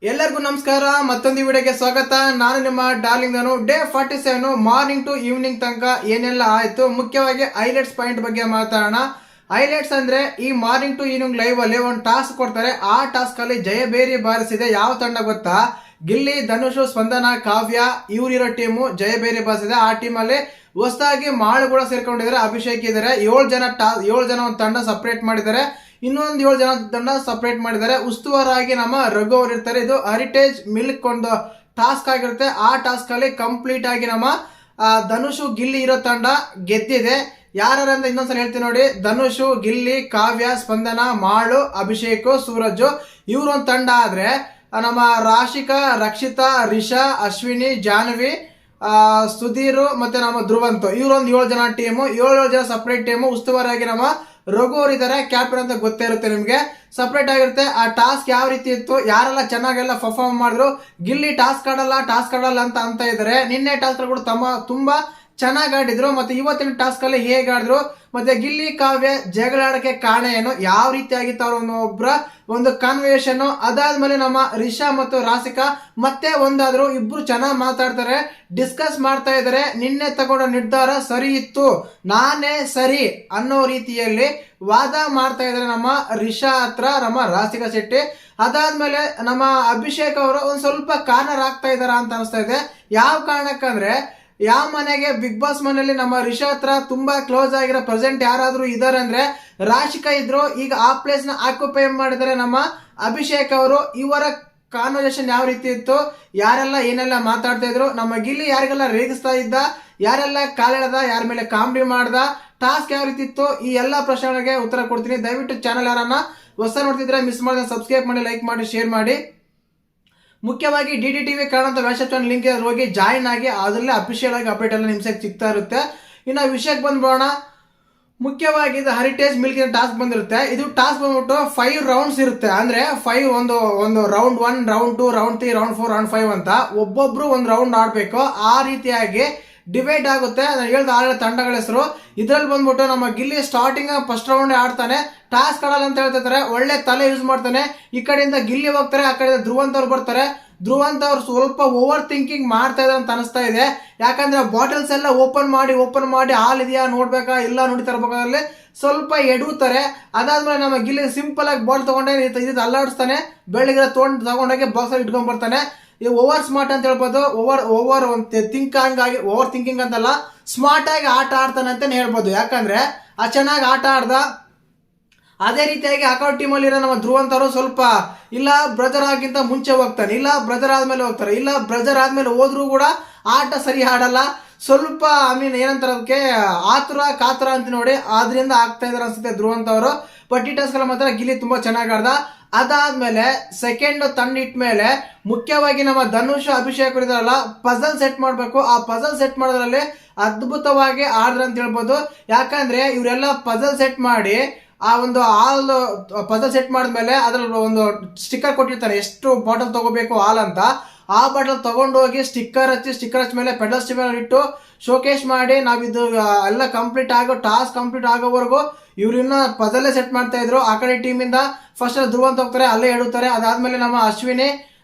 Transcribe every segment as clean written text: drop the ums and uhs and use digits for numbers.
ಎಲ್ಲರಿಗೂ ನಮಸ್ಕಾರ. ಮತ್ತೊಂದು ವಿಡಿಯೋಗೆ ಸ್ವಾಗತ. ನಾನು ನಿಮ್ಮ ಡಾರ್ಲಿಂಗ್. ನಾನು ಡೇ 47 ಮಾರ್ನಿಂಗ್ ಟು ಈವ್ನಿಂಗ್ ತನಕ ಏನೆಲ್ಲ ಆಯ್ತು, ಮುಖ್ಯವಾಗಿ ಹೈಲೈಟ್ಸ್ ಪಾಯಿಂಟ್ ಬಗ್ಗೆ ಮಾತಾಡೋಣ. ಹೈಲೈಟ್ಸ್ ಅಂದ್ರೆ ಈ ಮಾರ್ನಿಂಗ್ ಟು ಈವ್ನಿಂಗ್ ಲೈವ್ ಅಲ್ಲಿ ಒಂದು ಟಾಸ್ಕ್ ಕೊಡ್ತಾರೆ. ಆ ಟಾಸ್ಕ್ ಅಲ್ಲಿ ಜಯಬೇರಿ ಬಾರಿಸಿದೆ. ಯಾವ ತಂಡ ಗೊತ್ತಾ? ಗಿಲ್ಲಿ, ಧನುಷ್, ಸ್ಪಂದನ, ಕಾವ್ಯ ಇವರಿರೋ ಟೀಮು ಜಯಬೇರಿ ಬಾರಿಸಿದೆ. ಆ ಟೀಮ್ ಅಲ್ಲಿ ಹೊಸದಾಗಿ ಮಾಳು ಕೂಡ ಸೇರ್ಕೊಂಡಿದ್ದಾರೆ, ಅಭಿಷೇಕ್ ಇದ್ದಾರೆ. 7 ಜನ ಒಂದು ತಂಡ ಸಪರೇಟ್ ಮಾಡಿದ್ದಾರೆ. ಇನ್ನೊಂದು 7 ಜನ ತಂಡ ಸಪರೇಟ್ ಮಾಡಿದ್ದಾರೆ. ಉಸ್ತುವಾರಾಗಿ ನಮ್ಮ ರಘು ಅವರು ಇರ್ತಾರೆ. ಇದು ಹೆರಿಟೇಜ್ ಮಿಲ್ಕ್ ಒಂದು ಟಾಸ್ಕ್ ಆಗಿರುತ್ತೆ. ಆ ಟಾಸ್ಕ್ ಅಲ್ಲಿ ಕಂಪ್ಲೀಟ್ ಆಗಿ ನಮ್ಮ ಧನುಷು, ಗಿಲ್ಲಿ ಇರೋ ತಂಡ ಗೆದ್ದಿದೆ. ಯಾರಂತ ಇನ್ನೊಂದ್ಸಲ ಹೇಳ್ತೀನಿ ನೋಡಿ. ಧನುಷು, ಗಿಲ್ಲಿ, ಕಾವ್ಯ, ಸ್ಪಂದನ, ಮಾಳು, ಅಭಿಷೇಕ್, ಸೂರಜ್ ಇವ್ರೊಂದು ತಂಡ ಆದ್ರೆ, ನಮ್ಮ ರಾಶಿಕಾ, ರಕ್ಷಿತಾ, ರಿಷಾ, ಅಶ್ವಿನಿ, ಜಾಹ್ನವಿ, ಸುಧೀರ್ ಮತ್ತೆ ನಮ್ಮ ಧ್ರುವಂತ್ ಇವರೊಂದು 7 ಜನ ಟೀಮು. 7 ಜನ ಸಪರೇಟ್ ಟೀಮು. ಉಸ್ತುವಾರಿಯಾಗಿ ನಮ್ಮ ರಘು ಅವರು ಇದ್ದಾರೆ. ಕ್ಯಾಪ್ಟನ್ ಅಂತ ಗೊತ್ತೇ ಇರುತ್ತೆ ನಿಮಗೆ. ಸಪರೇಟ್ ಆಗಿರುತ್ತೆ. ಆ ಟಾಸ್ಕ್ ಯಾವ ರೀತಿ ಇತ್ತು, ಯಾರೆಲ್ಲ ಚೆನ್ನಾಗೆಲ್ಲ ಪರ್ಫಾರ್ಮ್ ಮಾಡಿದ್ರು. ಗಿಲ್ಲಿ ಟಾಸ್ಕ್ ಆಡಲ್ಲ ಅಂತ ಇದ್ದಾರೆ. ನಿನ್ನೆ ಟಾಸ್ಕ್ ಕೂಡ ತುಂಬಾ ಚೆನ್ನಾಗಿ ಆಡಿದ್ರು. ಮತ್ತೆ ಇವತ್ತಿನ ಟಾಸ್ಕ್ ಅಲ್ಲಿ ಹೇಗೆ ಆಡಿದ್ರು, ಮತ್ತೆ ಗಿಲ್ಲಿ, ಕಾವ್ಯ ಜಗಳ ಆಡಕ್ಕೆ ಕಾರಣ ಏನು, ಯಾವ ರೀತಿ ಆಗಿತ್ತು ಅವ್ರ ಒಬ್ಬರ ಒಂದು ಕಾನ್ವರ್ಸೇಷನ್. ಅದಾದ್ಮೇಲೆ ನಮ್ಮ ರಿಷಾ ಮತ್ತು ರಾಶಿಕಾ ಮತ್ತೆ ಒಂದಾದ್ರು. ಇಬ್ರು ಚೆನ್ನಾಗಿ ಮಾತಾಡ್ತಾರೆ, ಡಿಸ್ಕಸ್ ಮಾಡ್ತಾ ಇದ್ದಾರೆ. ನಿನ್ನೆ ತಗೊಂಡ ನಿರ್ಧಾರ ಸರಿ ಇತ್ತು, ನಾನೇ ಸರಿ ಅನ್ನೋ ರೀತಿಯಲ್ಲಿ ವಾದ ಮಾಡ್ತಾ ಇದ್ದಾರೆ ನಮ್ಮ ರಿಷಾ ಹತ್ರ, ನಮ್ಮ ರಾಶಿಕಾ ಶೆಟ್ಟಿ. ಅದಾದ್ಮೇಲೆ ನಮ್ಮ ಅಭಿಷೇಕ್ ಅವರು ಒಂದ್ ಸ್ವಲ್ಪ ಕಾರ್ನರ್ ಆಗ್ತಾ ಇದಾರ ಅಂತ ಅನಿಸ್ತಾ ಇದೆ. ಯಾವ ಕಾರಣಕ್ಕಂದ್ರೆ, ಯಾವ ಮನೆಗೆ ಬಿಗ್ ಬಾಸ್ ಮನೆಯಲ್ಲಿ ನಮ್ಮ ರಿಷಾ ಹತ್ರ ತುಂಬಾ ಕ್ಲೋಸ್ ಆಗಿರೋ ಪ್ರೆಸೆಂಟ್ ಯಾರಾದ್ರೂ ಇದಾರೆ ಅಂದ್ರೆ ರಾಶಿಕಾ ಇದ್ರು. ಈಗ ಆ ಪ್ಲೇಸ್ ನ ಆಕ್ಯುಪೈ ಮಾಡಿದರೆ ನಮ್ಮ ಅಭಿಷೇಕ್ ಅವರು. ಇವರ ಕಾನ್ವರ್ಸೇಷನ್ ಯಾವ ರೀತಿ ಇತ್ತು, ಯಾರೆಲ್ಲ ಏನೆಲ್ಲ ಮಾತಾಡ್ತಾ ಇದ್ರು, ನಮ್ಮ ಗಿಲ್ಲಿ ಯಾರಿಗೆಲ್ಲ ರೇಗಿಸ್ತಾ ಇದ್ದ, ಯಾರೆಲ್ಲ ಕಾಲೆಳೆದ, ಯಾರ ಮೇಲೆ ಕಾಮಿಡಿ ಮಾಡ್ದ, ಟಾಸ್ಕ್ ಯಾವ ರೀತಿ ಇತ್ತು, ಈ ಎಲ್ಲಾ ಪ್ರಶ್ನೆಗಳಿಗೆ ಉತ್ತರ ಕೊಡ್ತೀನಿ. ದಯವಿಟ್ಟು ಚಾನಲ್ ಯಾರನ್ನ ಹೊಸ ನೋಡ್ತಿದ್ರೆ ಮಿಸ್ ಮಾಡಿದ್ರೆ ಸಬ್ಸ್ಕ್ರೈಬ್ ಮಾಡಿ, ಲೈಕ್ ಮಾಡಿ, ಶೇರ್ ಮಾಡಿ. ಮುಖ್ಯವಾಗಿ DDTV ಕನ್ನಡ ಅಂತ ವಾಟ್ಸ್ಆಪ್ ಚಾನಲ್ ಲಿಂಕ್ ಹೋಗಿ ಜಾಯಿನ್ ಆಗಿ, ಅದರಲ್ಲೇ ಅಫಿಷಿಯಲ್ ಆಗಿ ಅಪ್ಡೇಟ್ ಎಲ್ಲ ನಿಮ್ಗೆ ಸಿಗ್ತಾ ಇರುತ್ತೆ. ಇನ್ನು ವಿಷಯಕ್ಕೆ ಬಂದ್ಬೋಣ. ಮುಖ್ಯವಾಗಿ ಇದು ಹೆರಿಟೇಜ್ ಮಿಲ್ಕ್ ಟಾಸ್ಕ್ ಬಂದಿರುತ್ತೆ. ಇದು ಟಾಸ್ಕ್ ಬಂದ್ಬಿಟ್ಟು 5 ರೌಂಡ್ಸ್ ಇರುತ್ತೆ. ಅಂದ್ರೆ 5 ಒಂದು round 1, round 2, round 3, round 4, round 5 ಅಂತ ಒಬ್ಬೊಬ್ರು ಒಂದು ರೌಂಡ್ ಆಡ್ಬೇಕು. ಆ ರೀತಿಯಾಗಿ ಡಿವೈಡ್ ಆಗುತ್ತೆ. ನಾನು ಹೇಳ್ದ ಆಡೋ ತಂಡಗಳ ಹೆಸರು. ಇದ್ರಲ್ಲಿ ಬಂದ್ಬಿಟ್ಟು ನಮ್ಮ ಗಿಲ್ಲಿ ಸ್ಟಾರ್ಟಿಂಗ್ ಫಸ್ಟ್ ರೌಂಡ್ ಆಡ್ತಾನೆ. ಟಾಸ್ಕ್ ಆಡಲ್ಲ ಅಂತ ಹೇಳ್ತಿರ್ತಾರೆ. ಒಳ್ಳೆ ತಲೆ ಯೂಸ್ ಮಾಡ್ತಾನೆ. ಈ ಕಡೆಯಿಂದ ಗಿಲ್ಲಿ ಹೋಗ್ತಾರೆ, ಆ ಕಡೆ ಧ್ರುವಂತ್ ಅವ್ರು ಬರ್ತಾರೆ. ಧ್ರುವಂತ್ ಅವ್ರು ಸ್ವಲ್ಪ ಓವರ್ ಥಿಂಕಿಂಗ್ ಮಾಡ್ತಾ ಇದ್ದಾರೆ ಅಂತ ಅನಿಸ್ತಾ ಇದೆ. ಯಾಕಂದ್ರೆ ಬಾಟಲ್ಸ್ ಎಲ್ಲ ಓಪನ್ ಮಾಡಿ ಹಾಲ್ ಇದೆಯಾ ನೋಡ್ಬೇಕಾ, ಇಲ್ಲ ನೋಡಿ ತರಬೇಕಾದ್ರೆ ಸ್ವಲ್ಪ ಎಡುತ್ತಾರೆ. ಅದಾದ್ಮೇಲೆ ನಮ್ಮ ಗಿಲ್ಲಿ ಸಿಂಪಲ್ ಆಗಿ ಬಾಟಲ್ ತಗೊಂಡೆ ಇದು ಅಲ್ಲಾಡಿಸ್ತಾನೆ. ಬೆಳಗ್ಗೆ ತಗೊಂಡೋಗಿ ಬಾಕ್ಸ್ ಅಲ್ಲಿ ಇಟ್ಕೊಂಡ್ ಬರ್ತಾನೆ. ಓವರ್ ಸ್ಮಾರ್ಟ್ ಅಂತ ಹೇಳ್ಬೋದು. ಓವರ್ ಥಿಂಕಿಂಗ್ ಅಂತಲ್ಲ, ಸ್ಮಾರ್ಟ್ ಆಗಿ ಆಟ ಆಡ್ತಾನೆ ಅಂತಾನೆ ಹೇಳ್ಬೋದು. ಯಾಕಂದ್ರೆ ಆ ಚೆನ್ನಾಗಿ ಆಟ ಆಡ್ದ. ಅದೇ ರೀತಿಯಾಗಿ ಅಕೌಂಟ್ ಟೀಮಲ್ಲಿ ಇರೋ ನಮ್ಮ ಧ್ರುವಂತ್ ಅವರು ಸ್ವಲ್ಪ ಇಲ್ಲ ಬ್ರದರ್ ಆಗಿಂತ ಮುಂಚೆ ಹೋಗ್ತಾನೆ, ಇಲ್ಲ ಬ್ರದರ್ ಆದ್ಮೇಲೆ ಹೋಗ್ತಾರೆ, ಇಲ್ಲ ಬ್ರದರ್ ಆದ್ಮೇಲೆ ಹೋದ್ರೂ ಕೂಡ ಆಟ ಸರಿ ಆಡಲ್ಲ. ಸ್ವಲ್ಪ ಏನಂತಾರೆ ಅದಕ್ಕೆ ಕಾತರ ಅಂತ ನೋಡಿ, ಆದ್ರಿಂದ ಆಗ್ತಾ ಇದಾರೆ ಅನ್ಸುತ್ತೆ ಧ್ರುವಂತ್ ಅವರು. ಬಟ್ ಈ ಟಾಸ್ಕ್ ಮಾತ್ರ ಗಿಲ್ಲಿ ತುಂಬಾ ಚೆನ್ನಾಗಿ ಆಡ್ದ. ಅದಾದ್ಮೇಲೆ ಸೆಕೆಂಡ್ ತಂಡ ಇಟ್ಮೇಲೆ ಮುಖ್ಯವಾಗಿ ನಮ್ಮ ಧನುಷ್, ಅಭಿಷೇಕ್ ಇದಾರಲ್ಲ, ಪಜಲ್ ಸೆಟ್ ಮಾಡ್ಬೇಕು. ಆ ಪಜಲ್ ಸೆಟ್ ಮಾಡೋದ್ರಲ್ಲಿ ಅದ್ಭುತವಾಗಿ ಆಡ್ರ ಅಂತ ಹೇಳ್ಬೋದು. ಯಾಕಂದ್ರೆ ಇವರೆಲ್ಲ ಪಜಲ್ ಸೆಟ್ ಮಾಡಿ ಆ ಒಂದು ಹಾಲ್ ಪಜಲ್ ಸೆಟ್ ಮಾಡಿದ್ಮೇಲೆ ಅದ್ರಲ್ಲಿ ಒಂದು ಸ್ಟಿಕ್ಕರ್ ಕೊಟ್ಟಿರ್ತಾರೆ, ಎಷ್ಟು ಬಾಟಲ್ ತಗೋಬೇಕು ಹಾಲ್ ಅಂತ. ಆ ಬಾಟಲ್ ತಗೊಂಡು ಹೋಗಿ ಸ್ಟಿಕ್ಕರ್ ಹಚ್ಚ ಮೇಲೆ ಪೆಡಲ್ ಸ್ಟಿಕ್ಕರ್ ಇಟ್ಟು ಶೋಕೇಶ್ ಮಾಡಿ, ನಾವಿದು ಎಲ್ಲ ಟಾಸ್ಕ್ ಕಂಪ್ಲೀಟ್ ಆಗೋವರೆಗೂ ಇವ್ರು ಇನ್ನ ಪಜಲ್ಲೇ ಸೆಟ್ ಮಾಡ್ತಾ ಇದ್ರು. ಆ ಕಡೆ ಟೀಮ್ ಇಂದ ಫಸ್ಟ್ ಧ್ರುವಂತ್ ಹೋಗ್ತಾರೆ, ಅಲ್ಲೇ ಎಡುತ್ತಾರೆ. ಅದಾದ್ಮೇಲೆ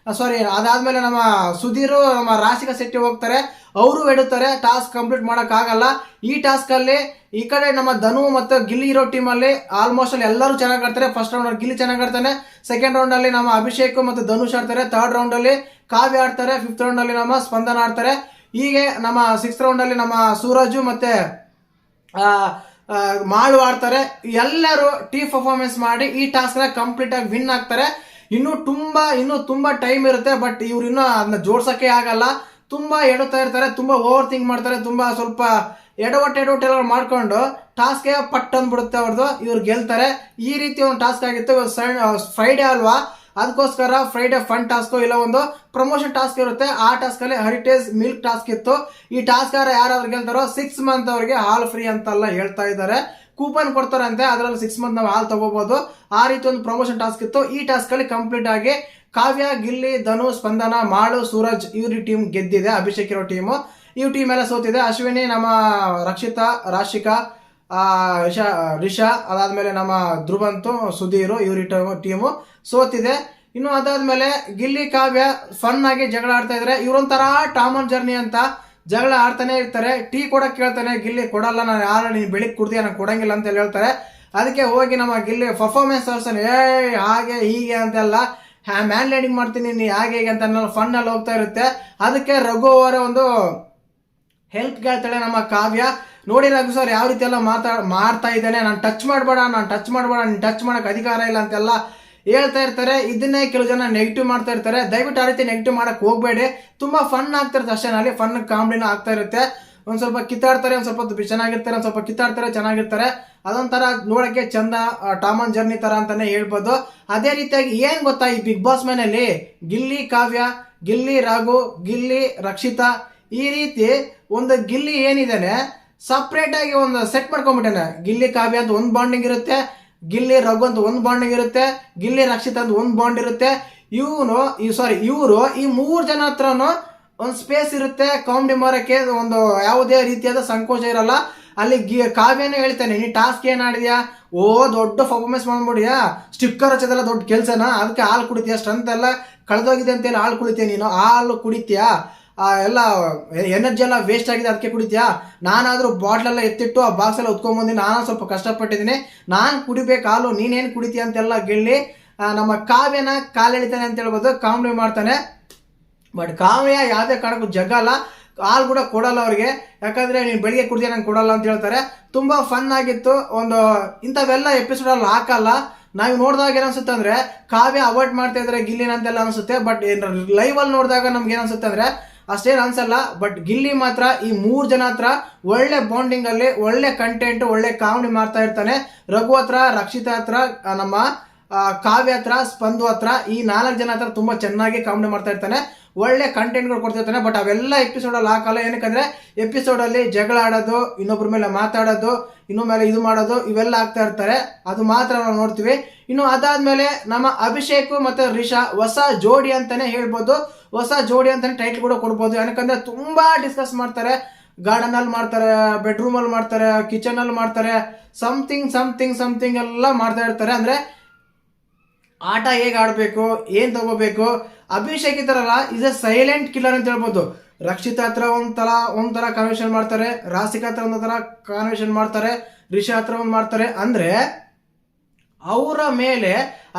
ನಮ್ಮ ಸುಧೀರ್, ನಮ್ಮ ರಾಶಿಕಾ ಶೆಟ್ಟಿ ಹೋಗ್ತಾರೆ, ಅವರು ಎಡುತ್ತಾರೆ. ಟಾಸ್ಕ್ ಕಂಪ್ಲೀಟ್ ಮಾಡಕ್ ಆಗಲ್ಲ. ಈ ಟಾಸ್ಕ್ ಅಲ್ಲಿ ಈ ಕಡೆ ನಮ್ಮ ಧನು ಮತ್ತು ಗಿಲ್ಲಿ ಇರೋ ಟೀಮ್ ಅಲ್ಲಿ ಆಲ್ಮೋಸ್ಟ್ ಅಲ್ಲಿ ಎಲ್ಲರೂ ಚೆನ್ನಾಗಿ ಆಡ್ತಾರೆ. ಫಸ್ಟ್ ರೌಂಡ್ ಅಲ್ಲಿ ಗಿಲ್ಲಿ ಚೆನ್ನಾಗಿ ಆಡ್ತಾನೆ. ಸೆಕೆಂಡ್ ರೌಂಡ್ ಅಲ್ಲಿ ನಮ್ಮ ಅಭಿಷೇಕ್ ಮತ್ತು ಧನುಷ್ ಆಡ್ತಾರೆ. ಥರ್ಡ್ ರೌಂಡ್ ಅಲ್ಲಿ ಕಾವ್ಯ ಆಡ್ತಾರೆ. 5th ರೌಂಡ್ ಅಲ್ಲಿ ನಮ್ಮ ಸ್ಪಂದನ ಆಡ್ತಾರೆ. ಹೀಗೆ ನಮ್ಮ 6th ರೌಂಡ್ ಅಲ್ಲಿ ನಮ್ಮ ಸೂರಜು ಮತ್ತೆ ಮಾಳು ಆಡ್ತಾರೆ. ಎಲ್ಲರೂ ಟೀಮ್ ಪರ್ಫಾರ್ಮೆನ್ಸ್ ಮಾಡಿ ಈ ಟಾಸ್ಕ್ ನ ಕಂಪ್ಲೀಟ್ ಆಗಿ ವಿನ್ ಆಗ್ತಾರೆ. ಇನ್ನೂ ತುಂಬಾ ಟೈಮ್ ಇರುತ್ತೆ. ಬಟ್ ಇವ್ರು ಇನ್ನೂ ಅದನ್ನ ಜೋಡ್ಸಕ್ಕೆ ಆಗಲ್ಲ. ತುಂಬಾ ಎಡುತ್ತಾ ಇರ್ತಾರೆ, ತುಂಬಾ ಓವರ್ ಥಿಂಕ್ ಮಾಡ್ತಾರೆ, ತುಂಬಾ ಸ್ವಲ್ಪ ಎಡವಟ್ಟು ಮಾಡ್ಕೊಂಡು ಟಾಸ್ಕ್ ಪಟ್ ಅಂದ್ಬಿಡುತ್ತೆ ಅವ್ರದ್ದು. ಇವ್ರು ಗೆಲ್ತಾರೆ. ಈ ರೀತಿ ಒಂದು ಟಾಸ್ಕ್ ಆಗಿತ್ತು. ಫ್ರೈಡೇ ಅಲ್ವಾ, ಅದಕ್ಕೋಸ್ಕರ ಫ್ರೈಡೇ ಫನ್ ಟಾಸ್ಕ್ ಇಲ್ಲ ಒಂದು ಪ್ರಮೋಷನ್ ಟಾಸ್ಕ್ ಇರುತ್ತೆ. ಆ ಟಾಸ್ಕ್ ಅಲ್ಲಿ ಹೆರಿಟೇಜ್ ಮಿಲ್ಕ್ ಟಾಸ್ಕ್ ಇತ್ತು. ಈ ಟಾಸ್ಕ್ ಯಾರಾದ್ರೂ ಗೆಲ್ತಾರೋ 6 ಮಂತ್ ಅವರಿಗೆ ಹಾಲ್ ಫ್ರೀ ಅಂತೆಲ್ಲ ಹೇಳ್ತಾ ಇದ್ದಾರೆ. ಕೂಪನ್ ಕೊಡ್ತಾರಂತೆ, ಅದರಲ್ಲಿ 6 ಮಂತ್ ನಾವು ಹಾಲ್ ತಗೋಬಹುದು. ಆ ರೀತಿ ಒಂದು ಪ್ರಮೋಷನ್ ಟಾಸ್ಕ್ ಇತ್ತು. ಈ ಟಾಸ್ಕ್ ಅಲ್ಲಿ ಕಂಪ್ಲೀಟ್ ಆಗಿ ಕಾವ್ಯ, ಗಿಲ್ಲಿ, ಧನು, ಸ್ಪಂದನ, ಮಾಳು, ಸೂರಜ್ ಇವ್ರ ಟೀಮ್ ಗೆದ್ದಿದೆ. ಅಭಿಷೇಕ್ ಇರೋ ಟೀಮು, ಈ ಟೀಮ್ ಎಲ್ಲ ಸೋತಿದೆ. ಅಶ್ವಿನಿ, ನಮ್ಮ ರಕ್ಷಿತಾ, ರಾಶಿಕಾ, ರಿಷಾ, ಅದಾದ್ಮೇಲೆ ನಮ್ಮ ಧ್ರುವಂತ್, ಸುಧೀರ್ ಇವ್ರ ಟೀಮು ಸೋತಿದೆ. ಇನ್ನು ಅದಾದ್ಮೇಲೆ ಗಿಲ್ಲಿ ಕಾವ್ಯ ಫನ್ ಆಗಿ ಜಗಳ ಆಡ್ತಾ ಇದ್ರೆ ಇವರೊಂಥರ ಟಾಮ್ ಅಂಡ್ ಜರ್ನಿ ಅಂತ ಜಗಳ ಆಡ್ತಾನೆ ಇರ್ತಾರೆ. ಟೀ ಕೊಡಕ್ ಕೇಳ್ತಾನೆ, ಗಿಲ್ಲಿ ಕೊಡಲ್ಲ, ನಾನು ಯಾರು ನೀನು ಬೆಳಿಗ್ಗೆ ಕುಡ್ದೀಯ, ನಾನು ಕೊಡಂಗಿಲ್ಲ ಅಂತ ಹೇಳ್ತಾರೆ. ಅದಕ್ಕೆ ಹೋಗಿ ನಮ್ಮ ಗಿಲ್ಲಿ ಪರ್ಫಾರ್ಮೆನ್ಸ್ ತೋರಿಸ್ತಾನೆ, ಹಾಗೆ ಹೀಗೆ ಅಂತೆಲ್ಲ ಮ್ಯಾನ್ ಲ್ಯಾಂಡಿಂಗ್ ಮಾಡ್ತೀನಿ ನೀ ಹಾಗೆ ಹೀಗೆ ಅಂತ ಫನ್ ಅಲ್ಲಿ ಹೋಗ್ತಾ ಇರುತ್ತೆ. ಅದಕ್ಕೆ ರಘು ಅವರ ಒಂದು ಹೆಲ್ಪ್ ಕೇಳ್ತಾಳೆ ನಮ್ಮ ಕಾವ್ಯ. ನೋಡಿ ರಘು ಸರ್ ಯಾವ ರೀತಿ ಎಲ್ಲ ಮಾಡ್ತಾ ಇದ್ದಾನೆ, ನಾನು ಟಚ್ ಮಾಡಬೇಡ, ನೀನು ಟಚ್ ಮಾಡಕ್ ಅಧಿಕಾರ ಇಲ್ಲ ಅಂತೆಲ್ಲ ಹೇಳ್ತಾ ಇರ್ತಾರೆ. ಇದನ್ನೇ ಕೆಲವು ಜನ ನೆಗೆಟಿವ್ ಮಾಡ್ತಾ ಇರ್ತಾರೆ. ದಯವಿಟ್ಟು ಆ ರೀತಿ ನೆಗೆಟಿವ್ ಮಾಡಕ್ ಹೋಗ್ಬೇಡಿ. ತುಂಬಾ ಫನ್ ಆಗ್ತಾ ಇರುತ್ತೆ ಅಷ್ಟೇ, ಅಲ್ಲಿ ಫನ್ ಕಾಮಿಡಿನ ಆಗ್ತಾ ಇರುತ್ತೆ. ಒಂದ್ ಸ್ವಲ್ಪ ಕಿತ್ತಾಡ್ತಾರೆ, ಒಂದ್ ಸ್ವಲ್ಪ ಚೆನ್ನಾಗಿರ್ತಾರೆ, ಒಂದ್ ಸ್ವಲ್ಪ ಕಿತ್ತಾಡ್ತಾರೆ, ಚೆನ್ನಾಗಿರ್ತಾರೆ. ಅದೊಂಥರ ನೋಡಕ್ಕೆ ಚಂದ, ಟಾಮ್ ಅಂಡ್ ಜರ್ನಿ ತರ ಅಂತಾನೆ ಹೇಳ್ಬೋದು. ಅದೇ ರೀತಿಯಾಗಿ ಏನ್ ಗೊತ್ತಾ, ಈ ಬಿಗ್ ಬಾಸ್ ಮನೆಯಲ್ಲಿ ಗಿಲ್ಲಿ ಕಾವ್ಯ, ಗಿಲ್ಲಿ ರಘು, ಗಿಲ್ಲಿ ರಕ್ಷಿತಾ, ಈ ರೀತಿ ಒಂದು ಗಿಲ್ಲಿ ಏನಿದ್ದಾನೆ ಸಪ್ರೇಟ್ ಆಗಿ ಒಂದು ಸೆಟ್ ಮಾಡ್ಕೊಂಡ್ಬಿಟ್ಟೇನೆ. ಗಿಲ್ಲಿ ಕಾವ್ಯ ಅಂತ ಒಂದು ಬಾಂಡಿಂಗ್ ಇರುತ್ತೆ, ಗಿಲ್ಲಿ ರಘು ಅಂತ ಒಂದು ಬಾಂಡಿಂಗ್ ಇರುತ್ತೆ, ಗಿಲ್ಲಿ ರಕ್ಷಿತಾ ಅಂತ ಒಂದು ಬಾಂಡ್ ಇರುತ್ತೆ. ಇವರು ಈ 3 ಜನ ಹತ್ರನು ಒಂದು ಸ್ಪೇಸ್ ಇರುತ್ತೆ ಕಾಮಿಡಿ ಮಾಡೋಕ್ಕೆ. ಒಂದು ಯಾವುದೇ ರೀತಿಯಾದ ಸಂಕೋಚ ಇರಲ್ಲ. ಅಲ್ಲಿ ಕಾವ್ಯನೇ ಹೇಳ್ತಾನೆ, ನೀ ಟಾಸ್ಕ್ ಏನ್ ಆಡಿದ್ಯಾ, ದೊಡ್ಡ ಪರ್ಫಾರ್ಮೆನ್ಸ್ ಮಾಡ್ಬಿಡಿಯಾ, ಸ್ಟಿಕ್ಕರ್ ಹಚ್ಚೋದೆಲ್ಲ ದೊಡ್ಡ ಕೆಲಸನ, ಅದಕ್ಕೆ ಹಾಲು ಕುಡಿತೀಯ, ಸ್ಟ್ರೆಂತ್ ಎಲ್ಲ ಕಳೆದೋಗಿದೆ ಅಂತೇಳಿ ಹಾಲು ಕುಡಿತೀಯ, ನೀನು ಹಾಲು ಕುಡಿತೀಯಾ, ಎಲ್ಲ ಎನರ್ಜಿ ಎಲ್ಲ ವೇಸ್ಟ್ ಆಗಿದೆ ಅದಕ್ಕೆ ಕುಡಿತೀಯಾ, ನಾನಾದ್ರೂ ಬಾಟ್ಲೆಲ್ಲ ಎತ್ತಿಟ್ಟು ಆ ಬಾಕ್ಸ್ ಎಲ್ಲ ಉತ್ಕೊಂಡ್ಬಂದು ನಾನು ಸ್ವಲ್ಪ ಕಷ್ಟಪಟ್ಟಿದ್ದೀನಿ, ನಾನು ಕುಡಿಬೇಕು ಹಾಲು, ನೀನೇನು ಕುಡಿತೀಯ ಅಂತೆಲ್ಲ ಗೆಲ್ಲಿ ನಮ್ಮ ಕಾವ್ಯನ ಕಾಲೆಳಿತಾನೆ ಅಂತ ಹೇಳ್ಬೋದು, ಕಾಮಿಡಿ ಮಾಡ್ತಾನೆ. ಬಟ್ ಕಾವ್ಯ ಯಾವುದೇ ಕಾರಣಕ್ಕೂ ಜಗಲ್ಲ, ಹಾಲು ಕೂಡ ಕೊಡಲ್ಲ ಅವ್ರಿಗೆ. ಯಾಕಂದ್ರೆ ನೀನು ಬೆಳಿಗ್ಗೆ ಕುಡಿದ್ರೆ ನಂಗೆ ಕೊಡಲ್ಲ ಅಂತ ಹೇಳ್ತಾರೆ. ತುಂಬಾ ಫನ್ ಆಗಿತ್ತು. ಒಂದು ಇಂಥವೆಲ್ಲ ಎಪಿಸೋಡ್ ಅಲ್ಲಿ ಹಾಕಲ್ಲ. ನಾವು ನೋಡಿದಾಗ ಏನನ್ಸುತ್ತೆ ಅಂದ್ರೆ ಕಾವ್ಯ ಅವಾಯ್ಡ್ ಮಾಡ್ತಾ ಇದ್ರೆ ಗಿಲ್ಲಿನ ಅಂತೆಲ್ಲ ಅನ್ಸುತ್ತೆ. ಬಟ್ ಲೈವ್ ಅಲ್ಲಿ ನೋಡಿದಾಗ ನಮ್ಗೆ ಏನನ್ಸುತ್ತೆ ಅಂದ್ರೆ ಅಷ್ಟೇನು ಅನ್ಸಲ್ಲ. ಬಟ್ ಗಿಲ್ಲಿ ಮಾತ್ರ ಈ 3 ಜನ ಹತ್ರ ಒಳ್ಳೆ ಬಾಂಡಿಂಗ್ ಅಲ್ಲಿ ಒಳ್ಳೆ ಕಂಟೆಂಟ್, ಒಳ್ಳೆ ಕಾಮಿಡಿ ಮಾಡ್ತಾ ಇರ್ತಾನೆ. ರಘು ಹತ್ರ, ರಕ್ಷಿತಾ ಹತ್ರ, ನಮ್ಮ ಕಾವ್ಯ ಹತ್ರ, ಸ್ಪಂದು ಹತ್ರ, ಈ 4 ಜನ ಹತ್ರ ತುಂಬಾ ಚೆನ್ನಾಗಿ ಕಾಮಿಡಿ ಮಾಡ್ತಾ ಇರ್ತಾನೆ. ಒಳ್ಳೆ ಕಂಟೆಂಟ್ಗಳು ಕೊಡ್ತಿರ್ತಾನೆ. ಬಟ್ ಅವೆಲ್ಲ ಎಪಿಸೋಡ್ ಅಲ್ಲಿ ಹಾಕಲ್ಲ. ಏನಕ್ಕಂದ್ರೆ ಎಪಿಸೋಡ್ ಅಲ್ಲಿ ಜಗಳ ಆಡೋದು, ಇನ್ನೊಬ್ಬರ ಮೇಲೆ ಮಾತಾಡೋದು, ಇನ್ನೊಬ್ಬ ಮೇಲೆ ಇದು ಮಾಡೋದು, ಇವೆಲ್ಲ ಆಗ್ತಾ ಇರ್ತಾರೆ. ಅದು ಮಾತ್ರ ನಾವು ನೋಡ್ತೀವಿ. ಇನ್ನು ಅದಾದ್ಮೇಲೆ ನಮ್ಮ ಅಭಿಷೇಕ್ ಮತ್ತೆ ರಿಷಾ ಹೊಸ ಜೋಡಿ ಅಂತಾನೆ ಹೇಳ್ಬೋದು. ಹೊಸ ಜೋಡಿ ಅಂತಾನೆ ಟೈಟ್ಲ್ ಕೂಡ ಕೊಡ್ಬೋದು. ಏನಕ್ಕಂದ್ರೆ ತುಂಬಾ ಡಿಸ್ಕಸ್ ಮಾಡ್ತಾರೆ. ಗಾರ್ಡನ್ ಅಲ್ಲಿ ಮಾಡ್ತಾರೆ, ಬೆಡ್ರೂಮ್ ಅಲ್ಲಿ ಮಾಡ್ತಾರೆ, ಕಿಚನ್ ಅಲ್ಲಿ ಮಾಡ್ತಾರೆ, ಸಮಥಿಂಗ್ ಎಲ್ಲ ಮಾಡ್ತಾ ಇರ್ತಾರೆ. ಅಂದ್ರೆ ಆಟ ಹೇಗೆ ಆಡಬೇಕು, ಏನ್ ತಗೋಬೇಕು. ಅಭಿಷೇಕ್ ಈ ತರ ಇಸ್ ಎ ಸೈಲೆಂಟ್ ಕಿಲ್ಲರ್ ಅಂತ ಹೇಳ್ಬೋದು. ರಕ್ಷಿತಾ ಹತ್ರ ಒಂಥರ ಕಾನ್ವರ್ಸೇಷನ್ ಮಾಡ್ತಾರೆ, ರಾಸಿಕಾ ಹತ್ರ ಒಂದೊಂಥರ ಕಾನ್ವರ್ಸೇಷನ್ ಮಾಡ್ತಾರೆ, ರಿಷಾ ಹತ್ರ ಒಂದು ಮಾಡ್ತಾರೆ. ಅಂದ್ರೆ ಅವರ ಮೇಲೆ,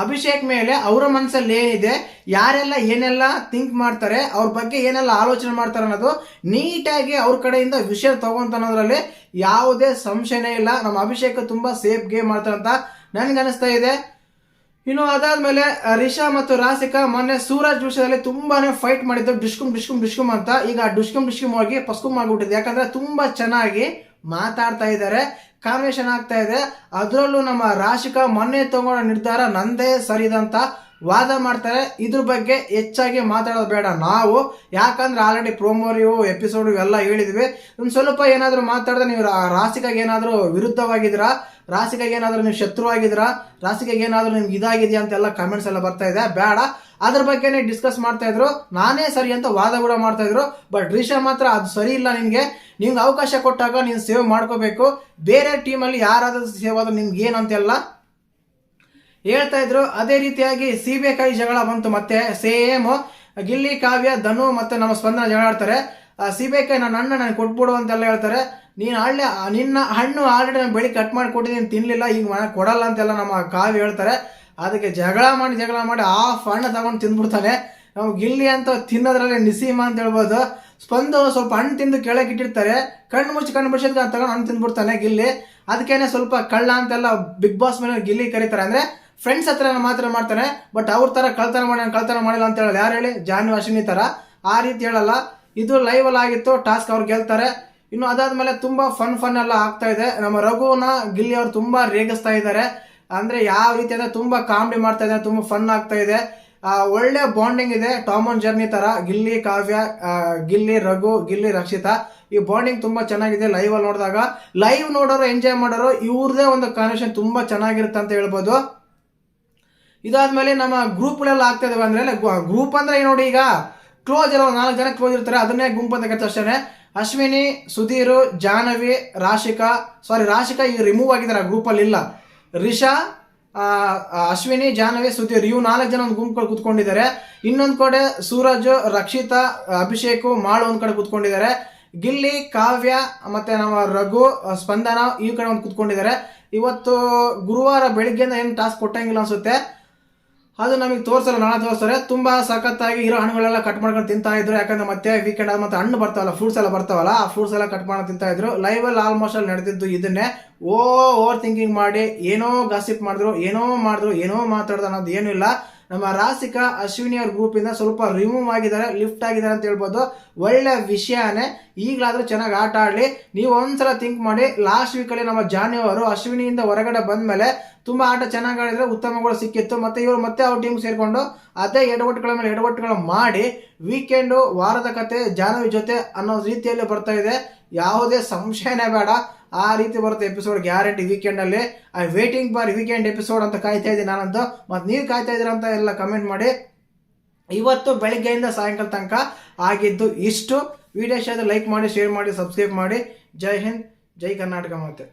ಅಭಿಷೇಕ್ ಮೇಲೆ ಅವರ ಮನಸ್ಸಲ್ಲಿ ಏನಿದೆ, ಯಾರೆಲ್ಲ ಏನೆಲ್ಲ ಥಿಂಕ್ ಮಾಡ್ತಾರೆ, ಅವ್ರ ಬಗ್ಗೆ ಏನೆಲ್ಲ ಆಲೋಚನೆ ಮಾಡ್ತಾರೆ ಅನ್ನೋದು ನೀಟಾಗಿ ಅವ್ರ ಕಡೆಯಿಂದ ವಿಷಯ ತಗೊಂತ ಅನ್ನೋದ್ರಲ್ಲಿ ಯಾವುದೇ ಸಂಶಯನೇ ಇಲ್ಲ. ನಮ್ಮ ಅಭಿಷೇಕ್ ತುಂಬಾ ಸೇಫ್ ಗೇಮ್ ಮಾಡ್ತಾರೆ ಅಂತ ನನ್ಗೆ ಅನಿಸ್ತಾ ಇದೆ. ಇನ್ನು ಅದಾದ್ಮೇಲೆ ರಿಷಾ ಮತ್ತು ರಾಸಿಕಾ ಮೊನ್ನೆ ಸೂರಜ್ ವಿಷಯದಲ್ಲಿ ತುಂಬಾನೇ ಫೈಟ್ ಮಾಡಿದ್ದು, ಡಿಸ್ಕುಮ್ ಅಂತ. ಈಗ ಡಿಸ್ಕುಮ್ ಹೋಗಿ ಪಸ್ಕುಮ್ ಆಗಿಬಿಟ್ಟಿದೆ. ಯಾಕಂದ್ರೆ ತುಂಬಾ ಚೆನ್ನಾಗಿ ಮಾತಾಡ್ತಾ ಇದ್ದಾರೆ, ಕಾನ್ವರ್ಸೇಷನ್ ಆಗ್ತಾ ಇದೆ. ಅದರಲ್ಲೂ ನಮ್ಮ ರಾಶಿಕಾ ಮೊನ್ನೆ ತಗೊಂಡ ನಿರ್ಧಾರ ನಂದೇ ಸರಿದಂತ ವಾದ ಮಾಡ್ತಾರೆ. ಇದ್ರ ಬಗ್ಗೆ ಹೆಚ್ಚಾಗಿ ಮಾತಾಡೋದು ಬೇಡ ನಾವು, ಯಾಕಂದ್ರೆ ಆಲ್ರೆಡಿ ಪ್ರೋಮೋ ಎಪಿಸೋಡ್ ಇವೆಲ್ಲ ಹೇಳಿದ್ವಿ. ಒಂದು ಸ್ವಲ್ಪ ಏನಾದರೂ ಮಾತಾಡಿದ್ರೆ ನೀವು ರಾಶಿಕಾಗೆ ಏನಾದರೂ ವಿರುದ್ಧವಾಗಿದ್ದೀರಾ, ರಾಶಿಕಾಗೆ ಏನಾದರೂ ನೀವು ಶತ್ರುವಾಗಿದ್ದೀರಾ, ರಾಶಿಕಾಗೆ ಏನಾದರೂ ನಿಮ್ಗೆ ಇದಾಗಿದೆಯಾ ಅಂತೆಲ್ಲ ಕಮೆಂಟ್ಸ್ ಎಲ್ಲ ಬರ್ತಾ ಇದೆ. ಬೇಡ, ಅದ್ರ ಬಗ್ಗೆನೇ ಡಿಸ್ಕಸ್ ಮಾಡ್ತಾ ಇದ್ರು. ನಾನೇ ಸರಿ ಅಂತ ವಾದ ಕೂಡ ಮಾಡ್ತಾ ಇದ್ರು. ಬಟ್ ರಿಷಾ ಮಾತ್ರ ಅದು ಸರಿ ಇಲ್ಲ, ನಿನ್ಗೆ ಅವಕಾಶ ಕೊಟ್ಟಾಗ ನೀನು ಸೇವ್ ಮಾಡ್ಕೋಬೇಕು, ಬೇರೆ ಟೀಮಲ್ಲಿ ಯಾರಾದ್ರೂ ಸೇವ್ ಆದ್ರೂ ನಿಮ್ಗೆ ಏನಂತೆಲ್ಲ ಹೇಳ್ತಾ ಇದ್ರು. ಅದೇ ರೀತಿಯಾಗಿ ಸೀಬೆಕಾಯಿ ಜಗಳ ಬಂತು. ಮತ್ತೆ ಸೇಮ್ ಗಿಲ್ಲಿ, ಕಾವ್ಯ, ಧನು ಮತ್ತೆ ನಮ್ಮ ಸ್ಪಂದನ ಜಗಳ ಆಡ್ತಾರೆ. ಸೀಬೆಕಾಯಿ ನನ್ನ ಹಣ್ಣು ನನಗೆ ಕೊಟ್ಬಿಡು ಅಂತೆಲ್ಲ ಹೇಳ್ತಾರೆ. ನಿನ್ನ ಹಣ್ಣು ಆಲ್ರೆಡಿ ನಾನು ಬೆಳಿಗ್ಗೆ ಕಟ್ ಮಾಡಿ ಕೊಟ್ಟಿದ್ದೀನಿ, ತಿನ್ಲಿಲ್ಲ, ಈಗ ಮನೆ ಕೊಡಲ್ಲ ಅಂತೆಲ್ಲ ನಮ್ಮ ಕಾವ್ಯ ಹೇಳ್ತಾರೆ. ಅದಕ್ಕೆ ಜಗಳ ಮಾಡಿ ಹಾಫ್ ಹಣ್ಣು ತಗೊಂಡು ತಿಂದ್ಬಿಡ್ತಾನೆ. ನಾವು ಗಿಲ್ಲಿ ಅಂತ ತಿನ್ನೋದ್ರಲ್ಲಿ ನಿಸೀಮ ಅಂತ ಹೇಳ್ಬೋದು. ಸ್ಪಂದು ಸ್ವಲ್ಪ ಹಣ್ಣು ತಿಂದು ಕೆಳಗೆ ಇಟ್ಟಿರ್ತಾರೆ, ಕಣ್ಣು ಮುಚ್ಚಿ ತಗೊಂಡು ಹಣ್ಣು ತಿಂದ್ಬಿಡ್ತಾನೆ ಗಿಲ್ಲಿ. ಅದಕ್ಕೇನೆ ಸ್ವಲ್ಪ ಕಳ್ಳ ಅಂತೆಲ್ಲ ಬಿಗ್ ಬಾಸ್ ಮೇಲೆ ಗಿಲ್ಲಿ ಕರೀತಾರೆ. ಅಂದ್ರೆ ಫ್ರೆಂಡ್ಸ್ ಹತ್ರ ಮಾತ್ರ ಮಾಡ್ತಾನೆ. ಬಟ್ ಅವ್ರ ತರ ಕಳ್ತನ ಮಾಡಿಲ್ಲ ಅಂತ ಹೇಳಲ್ಲ. ಯಾರು ಹೇಳಿ? ಜಾನ್ವಿ ಅಶ್ವಿನಿ ತರ ಆ ರೀತಿ ಹೇಳಲ್ಲ. ಇದು ಲೈವ್ ಅಲ್ಲಿ ಆಗಿತ್ತು, ಟಾಸ್ಕ್ ಅವ್ರು ಗೆಲ್ತಾರೆ. ಇನ್ನು ಅದಾದ್ಮೇಲೆ ತುಂಬಾ ಫನ್ ಎಲ್ಲ ಆಗ್ತಾ ಇದೆ. ನಮ್ಮ ರಘುನ ಗಿಲ್ಲಿ ಅವರು ತುಂಬಾ ರೇಗಿಸ್ತಾ ಇದ್ದಾರೆ. ಅಂದ್ರೆ ಯಾವ ರೀತಿ ಅಂದ್ರೆ ತುಂಬಾ ಕಾಮಿಡಿ ಮಾಡ್ತಾ ಇದ್ದಾರೆ, ತುಂಬಾ ಫನ್ ಆಗ್ತಾ ಇದೆ. ಒಳ್ಳೆ ಬಾಂಡಿಂಗ್ ಇದೆ, ಟಾಮ್ ಅಂಡ್ ಜರ್ನಿ ತರ. ಗಿಲ್ಲಿ ಕಾವ್ಯ, ಗಿಲ್ಲಿ ರಘು, ಗಿಲ್ಲಿ ರಕ್ಷಿತಾ, ಈ ಬಾಂಡಿಂಗ್ ತುಂಬಾ ಚೆನ್ನಾಗಿದೆ. ಲೈವ್ ಅಲ್ಲಿ ನೋಡಿದಾಗ ಲೈವ್ ನೋಡೋರು, ಎಂಜಾಯ್ ಮಾಡೋರು, ಇವ್ರದೇ ಒಂದು ಕಾನ್ವರ್ಸೇಷನ್ ತುಂಬಾ ಚೆನ್ನಾಗಿರುತ್ತೆ ಅಂತ ಹೇಳ್ಬೋದು. ಇದಾದ್ಮೇಲೆ ನಮ್ಮ ಗ್ರೂಪ್ಗಳೆಲ್ಲ ಆಗ್ತಾ ಇದಾವೆ. ಅಂದ್ರೆ ಗ್ರೂಪ್ ಅಂದ್ರೆ ನೋಡಿ, ಈಗ ಕ್ಲೋಸ್ ಇರೋ 4 ಜನ ಕ್ಲೋಸ್ ಇರ್ತಾರೆ, ಅದನ್ನೇ ಗುಂಪು ಅಂತ ಕರಿತಾರೆ ಅಷ್ಟೇ. ಅಶ್ವಿನಿ, ಸುಧೀರ್, ಜಾಹ್ನವಿ, ರಾಶಿಕಾ ಈಗ ರಿಮೂವ್ ಆಗಿದ್ದಾರೆ, ಗ್ರೂಪ್ ಅಲ್ಲಿ ಇಲ್ಲ. ರಿಷಾ, ಅಶ್ವಿನಿ, ಜಾಹ್ನವಿ, ಸುಧೀರ್ ಇವು 4 ಜನ ಒಂದು ಗುಂಪುಗಳು ಕೂತ್ಕೊಂಡಿದ್ದಾರೆ. ಇನ್ನೊಂದು ಕಡೆ ಸೂರಜ್, ರಕ್ಷಿತಾ, ಅಭಿಷೇಕ್, ಮಾಳು ಒಂದ್ ಕಡೆ ಕೂತ್ಕೊಂಡಿದ್ದಾರೆ. ಗಿಲ್ಲಿ, ಕಾವ್ಯ ಮತ್ತೆ ನಮ್ಮ ರಘು, ಸ್ಪಂದನ ಈ ಕಡೆ ಒಂದು ಕೂತ್ಕೊಂಡಿದ್ದಾರೆ. ಇವತ್ತು ಗುರುವಾರ ಬೆಳಿಗ್ಗೆಯಿಂದ ಏನು ಟಾಸ್ಕ್ ಕೊಟ್ಟಂಗಿಲ್ಲ ಅನ್ಸುತ್ತೆ, ಅದು ನಮಗೆ ತೋರಿಸಲ್ಲ, ನಾಳೆ ತೋರಿಸ್ತಾರೆ. ತುಂಬಾ ಸಖತ್ತಾಗಿ ಇರೋ ಹಣ್ಣುಗಳೆಲ್ಲ ಕಟ್ ಮಾಡ್ಕೊಂಡು ತಿಂತಾ ಇದ್ರು. ಯಾಕಂದ್ರೆ ಮತ್ತೆ ವೀಕೆಂಡ್ ಆದ ಮತ್ತೆ ಹಣ್ಣು ಬರ್ತಾವಲ್ಲ, ಫ್ರೂಟ್ಸ್ ಎಲ್ಲ ಬರ್ತಾವಲ್ಲ, ಆ ಫ್ರೂಟ್ಸ್ ಎಲ್ಲ ಕಟ್ ಮಾಡ್ಕೊಂಡು ತಿಂತಾ ಇದ್ರು. ಲೈವ್ ಅಲ್ಲಿ ಆಲ್ಮೋಸ್ಟ್ ಅಲ್ಲಿ ನಡೆದಿದ್ದು ಇದನ್ನೇ. ಓವರ್ ಥಿಂಕಿಂಗ್ ಮಾಡಿ ಏನೋ ಗಾಸಿಪ್ ಮಾಡಿದ್ರು, ಏನೋ ಮಾತಾಡ್ದು ಅನ್ನೋದು ಏನೂ ಇಲ್ಲ. ನಮ್ಮ ರಾಸಿಕಾ, ಅಶ್ವಿನಿ ಅವ್ರ ಗ್ರೂಪ್ ಇಂದ ಸ್ವಲ್ಪ ರಿಮೂವ್ ಆಗಿದ್ದಾರೆ, ಲಿಫ್ಟ್ ಆಗಿದ್ದಾರೆ ಅಂತ ಹೇಳ್ಬೋದು. ಒಳ್ಳೆ ವಿಷಯನೇ. ಈಗಲಾದ್ರೂ ಚೆನ್ನಾಗಿ ಆಟ ಆಡ್ಲಿ. ನೀವು ಒಂದ್ಸಲ ಥಿಂಕ್ ಮಾಡಿ, ಲಾಸ್ಟ್ ವೀಕ್ ಅಲ್ಲಿ ನಮ್ಮ ಜಾನಿ ಅವರು ಅಶ್ವಿನಿಯಿಂದ ಹೊರಗಡೆ ಬಂದ್ಮೇಲೆ ತುಂಬಾ ಆಟ ಚೆನ್ನಾಗಿ ಆಡಿದ್ರೆ, ಉತ್ತಮಗಳು ಸಿಕ್ಕಿತ್ತು. ಮತ್ತೆ ಇವರು ಮತ್ತೆ ಅವ್ರ ಟೀಮ್ ಸೇರ್ಕೊಂಡು ಅದೇ ಎಡವಟ್ಟುಗಳ ಮೇಲೆ ಎಡವಟ್ಟುಗಳು ಮಾಡಿ ವೀಕೆಂಡು ವಾರದ ಕತೆ ಜಾಹ್ನವಿ ಜೊತೆ ಅನ್ನೋ ರೀತಿಯಲ್ಲಿ ಬರ್ತಾ ಇದೆ. ಯಾವುದೇ ಸಂಶಯನೇ ಬೇಡ, ಆ ರೀತಿ ಬರುತ್ತೆ ಎಪಿಸೋಡ್ ಗ್ಯಾರಂಟಿ ವೀಕೆಂಡ್ ಅಲ್ಲಿ. I waiting for weekend episode ಅಂತ ಕಾಯ್ತಾ ಇದ್ದೀನಿ ನಾನಂತೂ. ಮತ್ತೆ ನೀವು ಕಾಯ್ತಾ ಇದ್ದೀರಾ ಅಂತ ಎಲ್ಲ ಕಮೆಂಟ್ ಮಾಡಿ. ಇವತ್ತು ಬೆಳಿಗ್ಗೆಯಿಂದ ಸಾಯಂಕಾಲ ತನಕ ಆಗಿದ್ದು ಇಷ್ಟು. ವಿಡಿಯೋ ಇಷ್ಟ ಲೈಕ್ ಮಾಡಿ, ಶೇರ್ ಮಾಡಿ, ಸಬ್ಸ್ಕ್ರೈಬ್ ಮಾಡಿ. ಜೈ ಹಿಂದ್, ಜೈ ಕರ್ನಾಟಕ ಮಾತೆ.